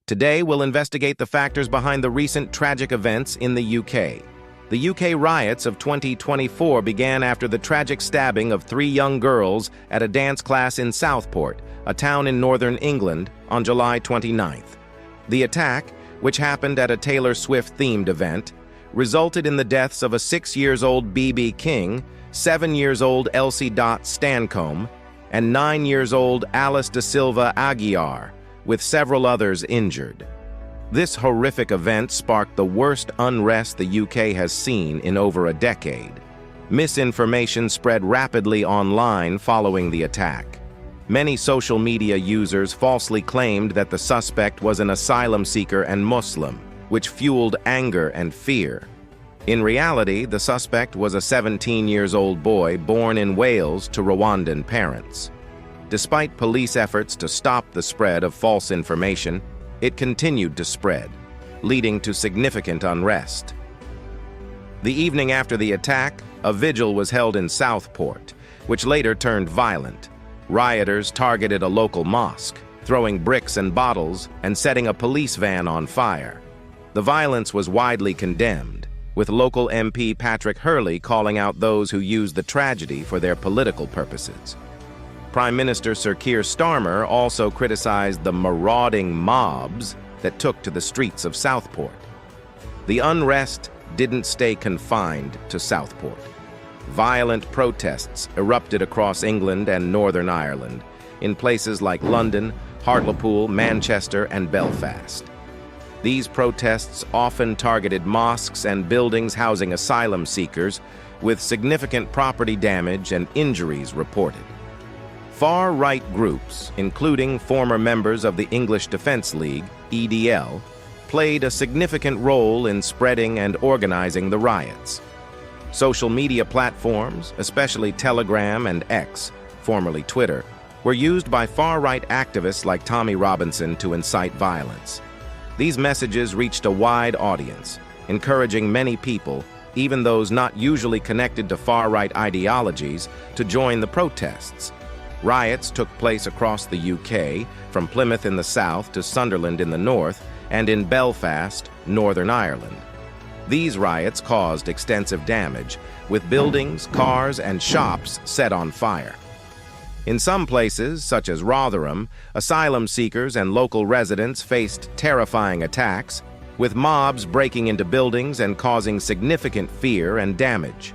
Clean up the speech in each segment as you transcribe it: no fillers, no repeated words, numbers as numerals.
Today, we'll investigate the factors behind the recent tragic events in the UK. The UK riots of 2024 began after the tragic stabbing of 3 young girls at a dance class in Southport, a town in northern England, on July 29th. The attack, which happened at a Taylor Swift-themed event, resulted in the deaths of a 6-year-old B.B. King, 7-year-old Elsie Dot Stancombe, and 9-year-old Alice da Silva Aguiar, with several others injured. This horrific event sparked the worst unrest the UK has seen in over a decade. Misinformation spread rapidly online following the attack. Many social media users falsely claimed that the suspect was an asylum seeker and Muslim, which fueled anger and fear. In reality, the suspect was a 17-year-old boy born in Wales to Rwandan parents. Despite police efforts to stop the spread of false information, it continued to spread, leading to significant unrest. The evening after the attack, a vigil was held in Southport, which later turned violent. Rioters targeted a local mosque, throwing bricks and bottles and setting a police van on fire. The violence was widely condemned, with local MP Patrick Hurley calling out those who used the tragedy for their political purposes. Prime Minister Sir Keir Starmer also criticized the marauding mobs that took to the streets of Southport. The unrest didn't stay confined to Southport. Violent protests erupted across England and Northern Ireland, in places like London, Hartlepool, Manchester, and Belfast. These protests often targeted mosques and buildings housing asylum seekers, with significant property damage and injuries reported. Far-right groups, including former members of the English Defence League, EDL, played a significant role in spreading and organizing the riots. Social media platforms, especially Telegram and X, formerly Twitter, were used by far-right activists like Tommy Robinson to incite violence. These messages reached a wide audience, encouraging many people, even those not usually connected to far-right ideologies, to join the protests. Riots took place across the UK, from Plymouth in the south to Sunderland in the north, and in Belfast, Northern Ireland. These riots caused extensive damage, with buildings, cars, and shops set on fire. In some places, such as Rotherham, asylum seekers and local residents faced terrifying attacks, with mobs breaking into buildings and causing significant fear and damage.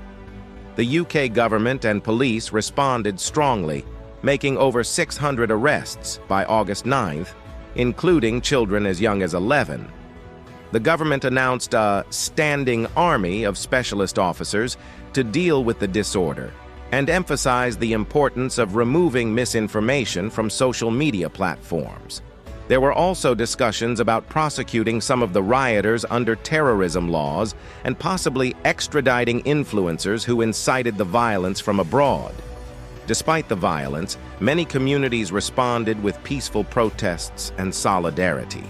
The UK government and police responded strongly, making over 600 arrests by August 9th, including children as young as 11. The government announced a standing army of specialist officers to deal with the disorder and emphasized the importance of removing misinformation from social media platforms. There were also discussions about prosecuting some of the rioters under terrorism laws and possibly extraditing influencers who incited the violence from abroad. Despite the violence, many communities responded with peaceful protests and solidarity.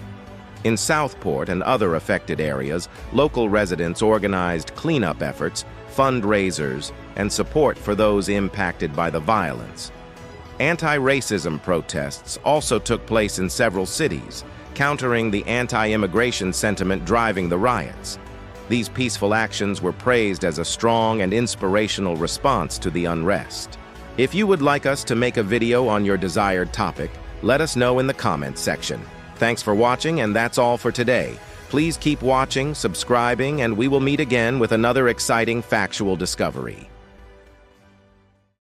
In Southport and other affected areas, local residents organized cleanup efforts, fundraisers, and support for those impacted by the violence. Anti-racism protests also took place in several cities, countering the anti-immigration sentiment driving the riots. These peaceful actions were praised as a strong and inspirational response to the unrest. If you would like us to make a video on your desired topic, let us know in the comments section. Thanks for watching, and that's all for today. Please keep watching, subscribing, and we will meet again with another exciting factual discovery.